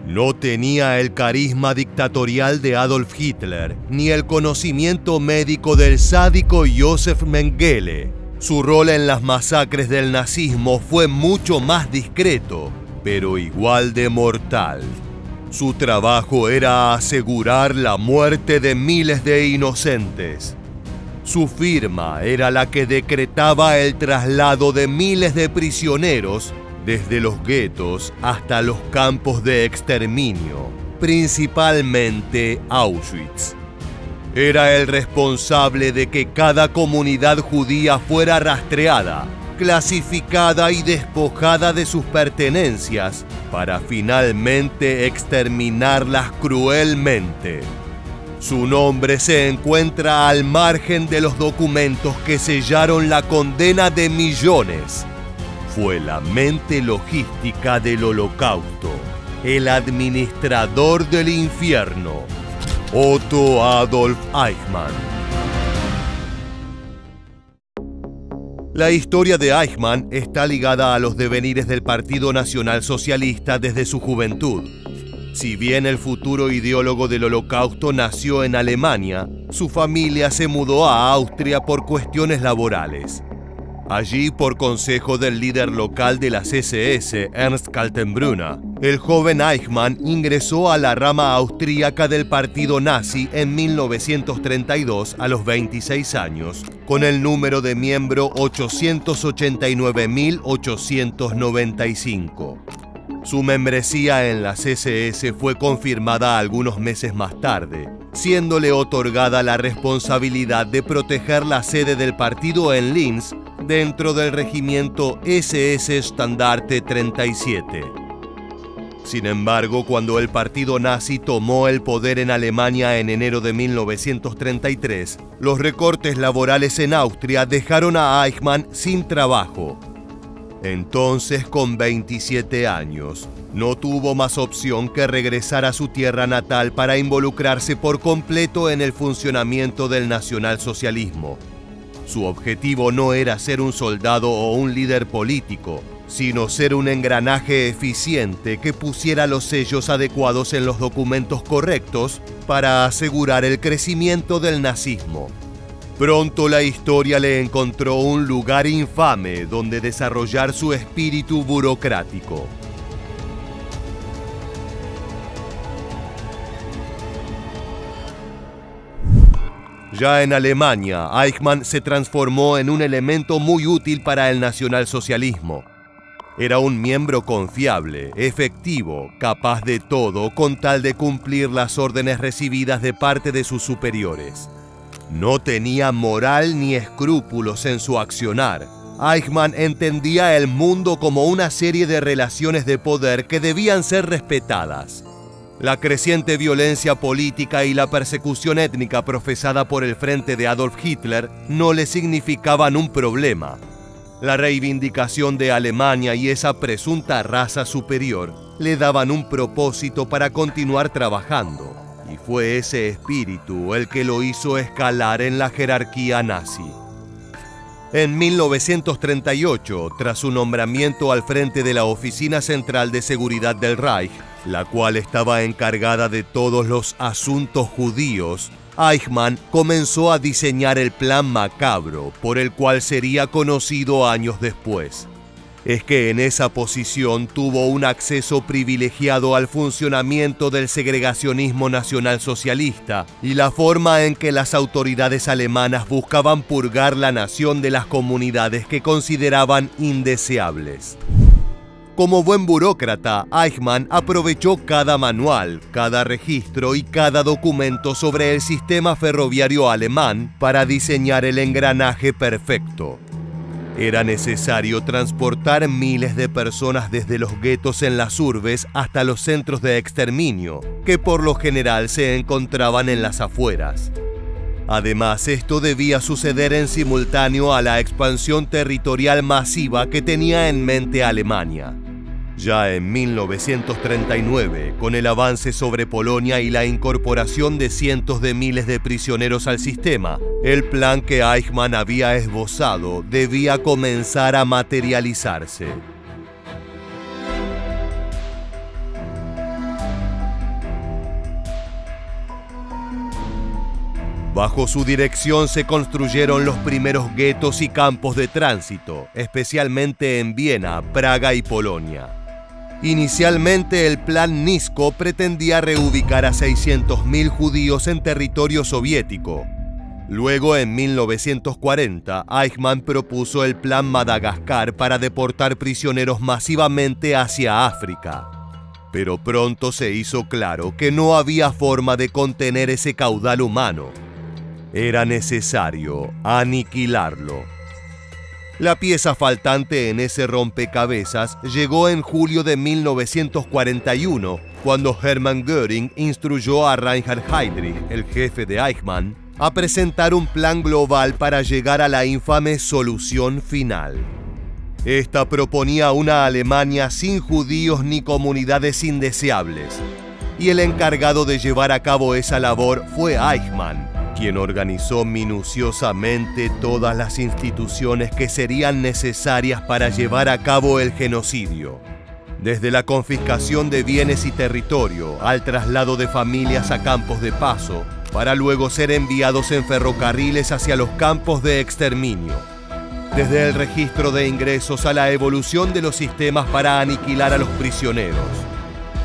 No tenía el carisma dictatorial de Adolf Hitler, ni el conocimiento médico del sádico Josef Mengele. Su rol en las masacres del nazismo fue mucho más discreto, pero igual de mortal. Su trabajo era asegurar la muerte de miles de inocentes. Su firma era la que decretaba el traslado de miles de prisioneros desde los guetos hasta los campos de exterminio, principalmente Auschwitz. Era el responsable de que cada comunidad judía fuera rastreada, clasificada y despojada de sus pertenencias para finalmente exterminarlas cruelmente. Su nombre se encuentra al margen de los documentos que sellaron la condena de millones. Fue la mente logística del Holocausto, el administrador del infierno, Otto Adolf Eichmann. La historia de Eichmann está ligada a los devenires del Partido Nacional Socialista desde su juventud. Si bien el futuro ideólogo del Holocausto nació en Alemania, su familia se mudó a Austria por cuestiones laborales. Allí, por consejo del líder local de las SS, Ernst Kaltenbrunner, el joven Eichmann ingresó a la rama austríaca del partido nazi en 1932 a los 26 años, con el número de miembro 889.895. Su membresía en las SS fue confirmada algunos meses más tarde, siéndole otorgada la responsabilidad de proteger la sede del partido en Linz dentro del regimiento SS Standarte 37. Sin embargo, cuando el partido nazi tomó el poder en Alemania en enero de 1933, los recortes laborales en Austria dejaron a Eichmann sin trabajo. Entonces, con 27 años, no tuvo más opción que regresar a su tierra natal para involucrarse por completo en el funcionamiento del nacionalsocialismo. Su objetivo no era ser un soldado o un líder político, sino ser un engranaje eficiente que pusiera los sellos adecuados en los documentos correctos para asegurar el crecimiento del nazismo. Pronto la historia le encontró un lugar infame donde desarrollar su espíritu burocrático. Ya en Alemania, Eichmann se transformó en un elemento muy útil para el nacionalsocialismo. Era un miembro confiable, efectivo, capaz de todo con tal de cumplir las órdenes recibidas de parte de sus superiores. No tenía moral ni escrúpulos en su accionar. Eichmann entendía el mundo como una serie de relaciones de poder que debían ser respetadas. La creciente violencia política y la persecución étnica profesada por el frente de Adolf Hitler no le significaban un problema. La reivindicación de Alemania y esa presunta raza superior le daban un propósito para continuar trabajando. Y fue ese espíritu el que lo hizo escalar en la jerarquía nazi. En 1938, tras su nombramiento al frente de la Oficina Central de Seguridad del Reich, la cual estaba encargada de todos los asuntos judíos, Eichmann comenzó a diseñar el plan macabro por el cual sería conocido años después. Es que en esa posición tuvo un acceso privilegiado al funcionamiento del segregacionismo nacionalsocialista y la forma en que las autoridades alemanas buscaban purgar la nación de las comunidades que consideraban indeseables. Como buen burócrata, Eichmann aprovechó cada manual, cada registro y cada documento sobre el sistema ferroviario alemán para diseñar el engranaje perfecto. Era necesario transportar miles de personas desde los guetos en las urbes hasta los centros de exterminio, que por lo general se encontraban en las afueras. Además, esto debía suceder en simultáneo a la expansión territorial masiva que tenía en mente Alemania. Ya en 1939, con el avance sobre Polonia y la incorporación de cientos de miles de prisioneros al sistema, el plan que Eichmann había esbozado debía comenzar a materializarse. Bajo su dirección se construyeron los primeros guetos y campos de tránsito, especialmente en Viena, Praga y Polonia. Inicialmente el Plan Nisko pretendía reubicar a 600.000 judíos en territorio soviético. Luego, en 1940, Eichmann propuso el Plan Madagascar para deportar prisioneros masivamente hacia África. Pero pronto se hizo claro que no había forma de contener ese caudal humano. Era necesario aniquilarlo. La pieza faltante en ese rompecabezas llegó en julio de 1941, cuando Hermann Göring instruyó a Reinhard Heydrich, el jefe de Eichmann, a presentar un plan global para llegar a la infame solución final. Esta proponía una Alemania sin judíos ni comunidades indeseables, y el encargado de llevar a cabo esa labor fue Eichmann, quien organizó minuciosamente todas las instituciones que serían necesarias para llevar a cabo el genocidio. Desde la confiscación de bienes y territorio al traslado de familias a campos de paso, para luego ser enviados en ferrocarriles hacia los campos de exterminio. Desde el registro de ingresos a la evolución de los sistemas para aniquilar a los prisioneros.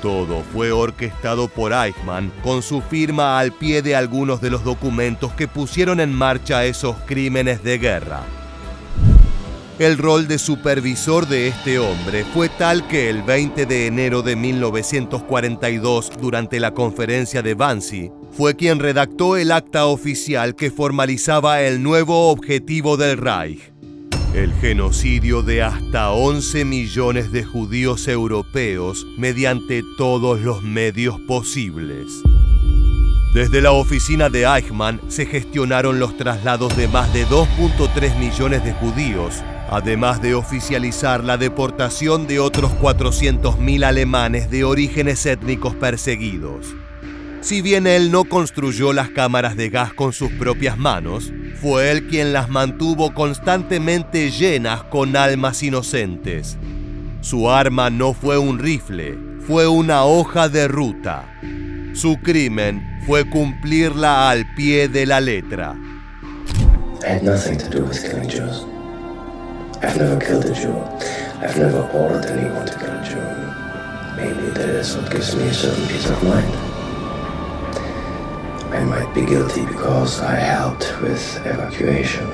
Todo fue orquestado por Eichmann con su firma al pie de algunos de los documentos que pusieron en marcha esos crímenes de guerra. El rol de supervisor de este hombre fue tal que el 20 de enero de 1942, durante la conferencia de Wannsee, fue quien redactó el acta oficial que formalizaba el nuevo objetivo del Reich: el genocidio de hasta 11 millones de judíos europeos mediante todos los medios posibles. Desde la oficina de Eichmann se gestionaron los traslados de más de 2.3 millones de judíos, además de oficializar la deportación de otros 400.000 alemanes de orígenes étnicos perseguidos. Si bien él no construyó las cámaras de gas con sus propias manos, fue él quien las mantuvo constantemente llenas con almas inocentes. Su arma no fue un rifle, fue una hoja de ruta. Su crimen fue cumplirla al pie de la letra. I had nothing to do with killing Jews. I've never killed a Jew. I've never ordered anyone to kill a Jew. Maybe that is what gives me a certain peace of mind. I might be guilty because I helped with evacuation.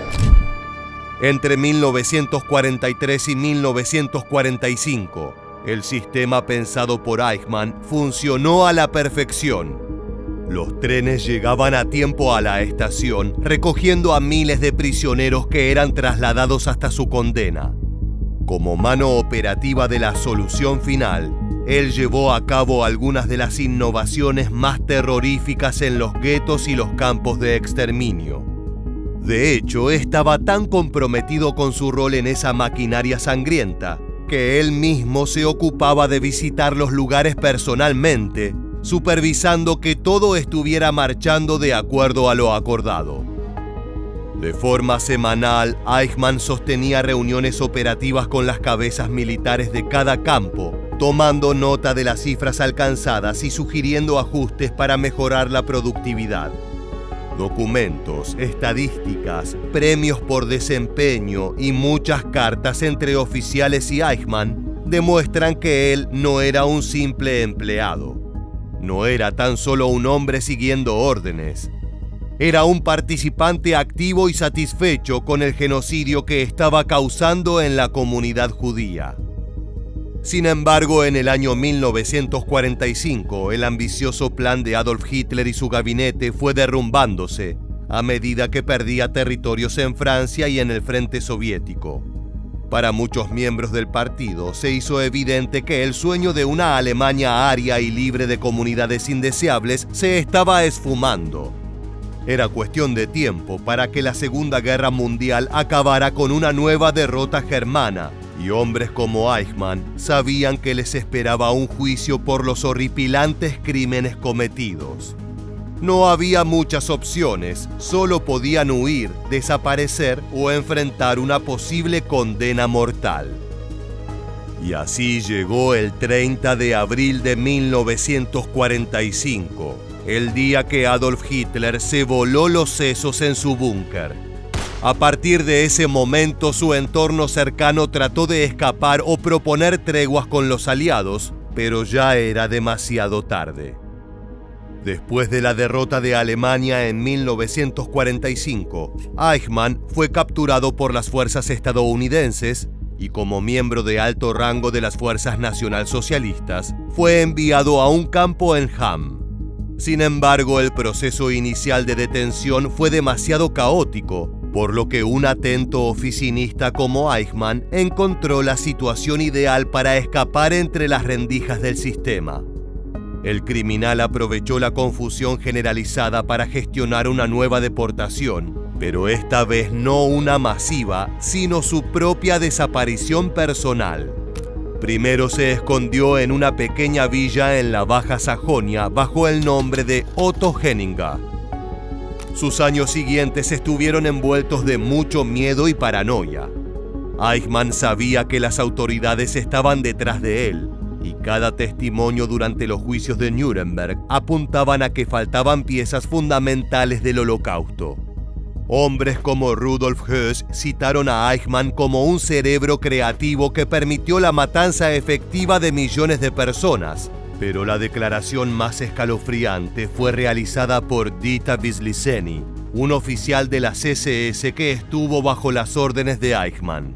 Entre 1943 y 1945, el sistema pensado por Eichmann funcionó a la perfección. Los trenes llegaban a tiempo a la estación, recogiendo a miles de prisioneros que eran trasladados hasta su condena. Como mano operativa de la solución final, él llevó a cabo algunas de las innovaciones más terroríficas en los guetos y los campos de exterminio. De hecho, estaba tan comprometido con su rol en esa maquinaria sangrienta que él mismo se ocupaba de visitar los lugares personalmente, supervisando que todo estuviera marchando de acuerdo a lo acordado. De forma semanal, Eichmann sostenía reuniones operativas con las cabezas militares de cada campo, tomando nota de las cifras alcanzadas y sugiriendo ajustes para mejorar la productividad. Documentos, estadísticas, premios por desempeño y muchas cartas entre oficiales y Eichmann demuestran que él no era un simple empleado. No era tan solo un hombre siguiendo órdenes. Era un participante activo y satisfecho con el genocidio que estaba causando en la comunidad judía. Sin embargo, en el año 1945, el ambicioso plan de Adolf Hitler y su gabinete fue derrumbándose a medida que perdía territorios en Francia y en el frente soviético. Para muchos miembros del partido se hizo evidente que el sueño de una Alemania aria y libre de comunidades indeseables se estaba esfumando. Era cuestión de tiempo para que la Segunda Guerra Mundial acabara con una nueva derrota germana, y hombres como Eichmann sabían que les esperaba un juicio por los horripilantes crímenes cometidos. No había muchas opciones, solo podían huir, desaparecer o enfrentar una posible condena mortal. Y así llegó el 30 de abril de 1945, el día que Adolf Hitler se voló los sesos en su búnker. A partir de ese momento, su entorno cercano trató de escapar o proponer treguas con los aliados, pero ya era demasiado tarde. Después de la derrota de Alemania en 1945, Eichmann fue capturado por las fuerzas estadounidenses y, como miembro de alto rango de las fuerzas nacionalsocialistas, fue enviado a un campo en Hamm. Sin embargo, el proceso inicial de detención fue demasiado caótico, por lo que un atento oficinista como Eichmann encontró la situación ideal para escapar entre las rendijas del sistema. El criminal aprovechó la confusión generalizada para gestionar una nueva deportación, pero esta vez no una masiva, sino su propia desaparición personal. Primero se escondió en una pequeña villa en la Baja Sajonia bajo el nombre de Otto Henninger. Sus años siguientes estuvieron envueltos de mucho miedo y paranoia. Eichmann sabía que las autoridades estaban detrás de él, y cada testimonio durante los juicios de Nuremberg apuntaban a que faltaban piezas fundamentales del Holocausto. Hombres como Rudolf Höss citaron a Eichmann como un cerebro creativo que permitió la matanza efectiva de millones de personas, pero la declaración más escalofriante fue realizada por Dieter Wisliceny, un oficial de la SS que estuvo bajo las órdenes de Eichmann.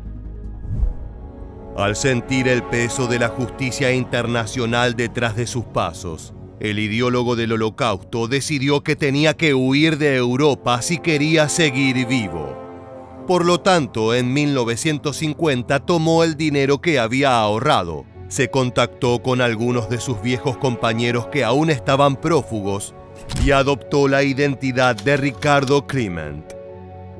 Al sentir el peso de la justicia internacional detrás de sus pasos, el ideólogo del Holocausto decidió que tenía que huir de Europa si quería seguir vivo. Por lo tanto, en 1950 tomó el dinero que había ahorrado, se contactó con algunos de sus viejos compañeros que aún estaban prófugos y adoptó la identidad de Ricardo Kliment.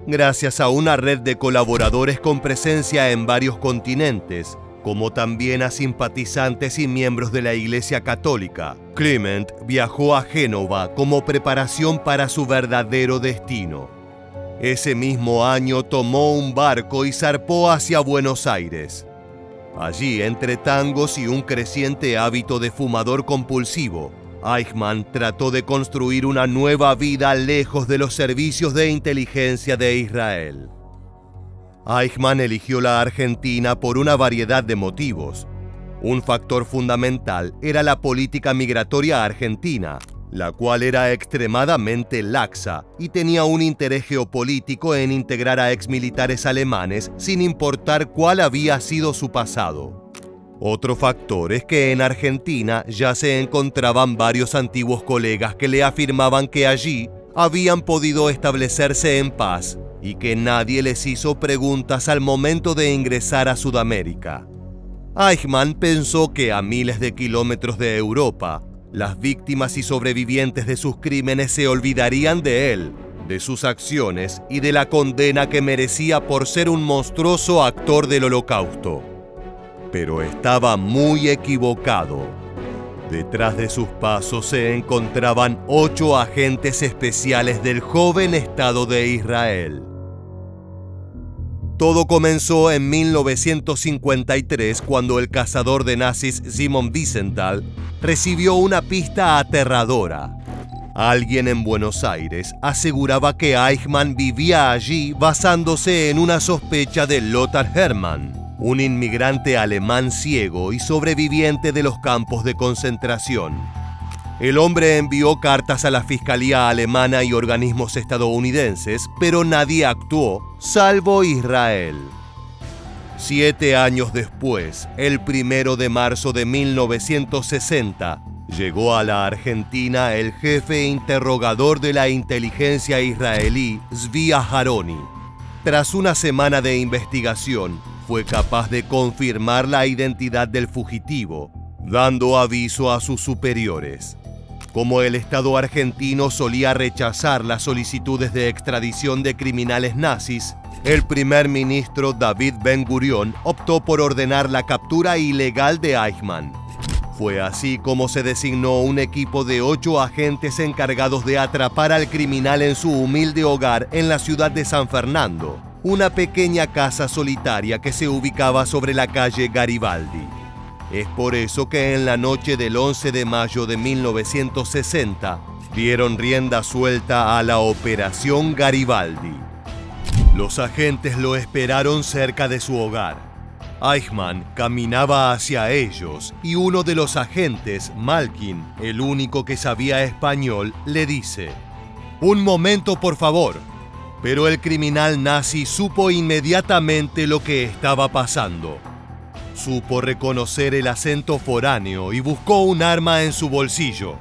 Gracias a una red de colaboradores con presencia en varios continentes, como también a simpatizantes y miembros de la Iglesia Católica, Kliment viajó a Génova como preparación para su verdadero destino. Ese mismo año tomó un barco y zarpó hacia Buenos Aires. Allí, entre tangos y un creciente hábito de fumador compulsivo, Eichmann trató de construir una nueva vida lejos de los servicios de inteligencia de Israel. Eichmann eligió la Argentina por una variedad de motivos. Un factor fundamental era la política migratoria argentina, la cual era extremadamente laxa y tenía un interés geopolítico en integrar a exmilitares alemanes sin importar cuál había sido su pasado. Otro factor es que en Argentina ya se encontraban varios antiguos colegas que le afirmaban que allí habían podido establecerse en paz y que nadie les hizo preguntas al momento de ingresar a Sudamérica. Eichmann pensó que a miles de kilómetros de Europa, las víctimas y sobrevivientes de sus crímenes se olvidarían de él, de sus acciones y de la condena que merecía por ser un monstruoso actor del Holocausto. Pero estaba muy equivocado. Detrás de sus pasos se encontraban 8 agentes especiales del joven Estado de Israel. Todo comenzó en 1953 cuando el cazador de nazis Simon Wiesenthal recibió una pista aterradora. Alguien en Buenos Aires aseguraba que Eichmann vivía allí basándose en una sospecha de Lothar Hermann, un inmigrante alemán ciego y sobreviviente de los campos de concentración. El hombre envió cartas a la Fiscalía alemana y organismos estadounidenses, pero nadie actuó, salvo Israel. 7 años después, el 1 de marzo de 1960, llegó a la Argentina el jefe interrogador de la inteligencia israelí, Zvi Aharoni. Tras una semana de investigación, fue capaz de confirmar la identidad del fugitivo, dando aviso a sus superiores. Como el Estado argentino solía rechazar las solicitudes de extradición de criminales nazis, el primer ministro David Ben-Gurión optó por ordenar la captura ilegal de Eichmann. Fue así como se designó un equipo de 8 agentes encargados de atrapar al criminal en su humilde hogar en la ciudad de San Fernando, una pequeña casa solitaria que se ubicaba sobre la calle Garibaldi. Es por eso que en la noche del 11 de mayo de 1960, dieron rienda suelta a la Operación Garibaldi. Los agentes lo esperaron cerca de su hogar. Eichmann caminaba hacia ellos y uno de los agentes, Malkin, el único que sabía español, le dice: «Un momento, por favor». Pero el criminal nazi supo inmediatamente lo que estaba pasando. Supo reconocer el acento foráneo y buscó un arma en su bolsillo.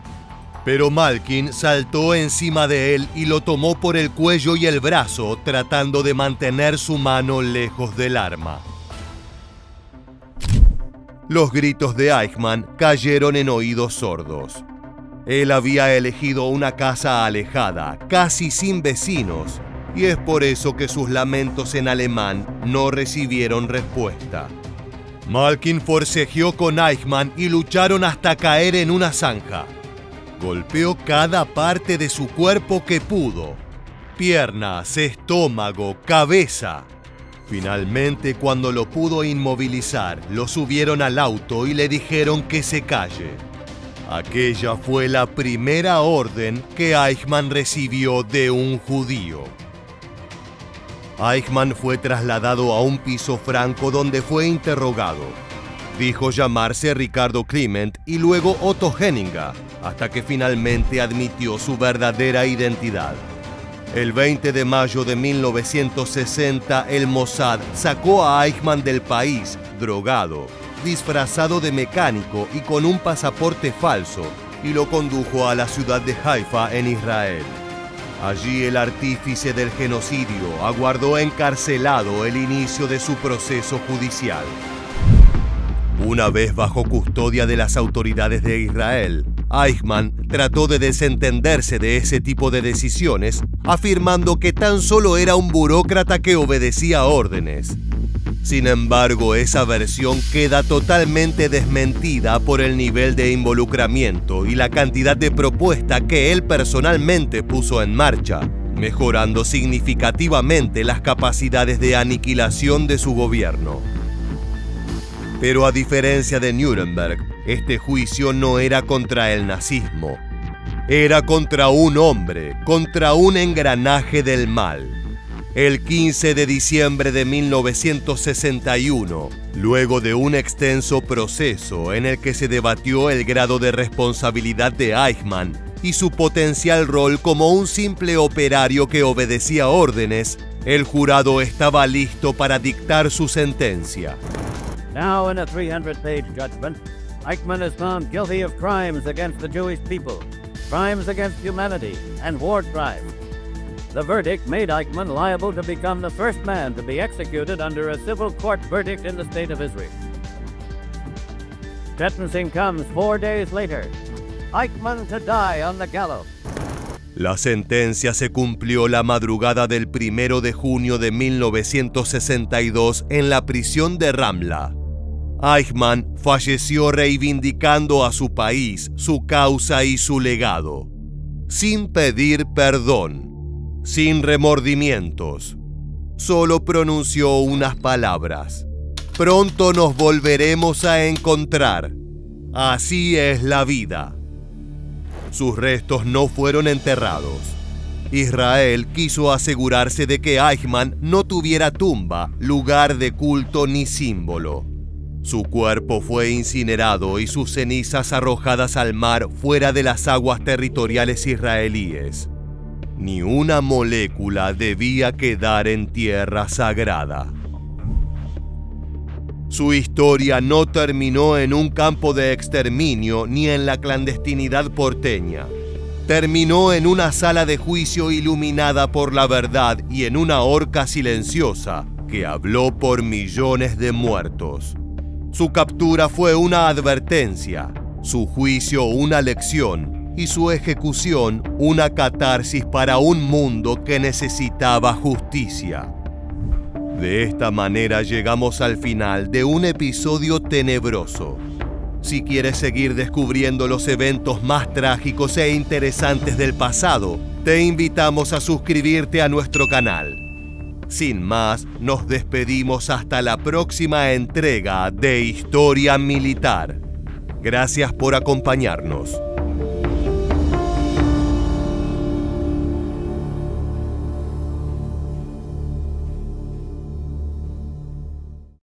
Pero Malkin saltó encima de él y lo tomó por el cuello y el brazo, tratando de mantener su mano lejos del arma. Los gritos de Eichmann cayeron en oídos sordos. Él había elegido una casa alejada, casi sin vecinos, y es por eso que sus lamentos en alemán no recibieron respuesta. Malkin forcejeó con Eichmann y lucharon hasta caer en una zanja. Golpeó cada parte de su cuerpo que pudo: piernas, estómago, cabeza. Finalmente, cuando lo pudo inmovilizar, lo subieron al auto y le dijeron que se calle. Aquella fue la primera orden que Eichmann recibió de un judío. Eichmann fue trasladado a un piso franco donde fue interrogado. Dijo llamarse Ricardo Kliment y luego Otto Henninger, hasta que finalmente admitió su verdadera identidad. El 20 de mayo de 1960, el Mossad sacó a Eichmann del país, drogado, disfrazado de mecánico y con un pasaporte falso, y lo condujo a la ciudad de Haifa, en Israel. Allí el artífice del genocidio aguardó encarcelado el inicio de su proceso judicial. Una vez bajo custodia de las autoridades de Israel, Eichmann trató de desentenderse de ese tipo de decisiones, afirmando que tan solo era un burócrata que obedecía órdenes. Sin embargo, esa versión queda totalmente desmentida por el nivel de involucramiento y la cantidad de propuestas que él personalmente puso en marcha, mejorando significativamente las capacidades de aniquilación de su gobierno. Pero a diferencia de Nuremberg, este juicio no era contra el nazismo. Era contra un hombre, contra un engranaje del mal. El 15 de diciembre de 1961, luego de un extenso proceso en el que se debatió el grado de responsabilidad de Eichmann y su potencial rol como un simple operario que obedecía órdenes, el jurado estaba listo para dictar su sentencia. Now, in a 300-page judgment, Eichmann is found guilty of crimes against the Jewish people, crimes against humanity, and war crimes. The verdict made Eichmann liable to become the first man to be executed under a civil court verdict in the state of Israel. Sentencing comes 4 days later. Eichmann to die on the gallows. La sentencia se cumplió la madrugada del 1 de junio de 1962 en la prisión de Ramla. Eichmann falleció reivindicando a su país, su causa y su legado, sin pedir perdón, sin remordimientos. Solo pronunció unas palabras: «Pronto nos volveremos a encontrar. Así es la vida». Sus restos no fueron enterrados. Israel quiso asegurarse de que Eichmann no tuviera tumba, lugar de culto ni símbolo. Su cuerpo fue incinerado y sus cenizas arrojadas al mar fuera de las aguas territoriales israelíes. Ni una molécula debía quedar en tierra sagrada. Su historia no terminó en un campo de exterminio ni en la clandestinidad porteña. Terminó en una sala de juicio iluminada por la verdad y en una horca silenciosa que habló por millones de muertos. Su captura fue una advertencia, su juicio una lección y su ejecución una catarsis para un mundo que necesitaba justicia. De esta manera llegamos al final de un episodio tenebroso. Si quieres seguir descubriendo los eventos más trágicos e interesantes del pasado, te invitamos a suscribirte a nuestro canal. Sin más, nos despedimos hasta la próxima entrega de Historia Militar. Gracias por acompañarnos.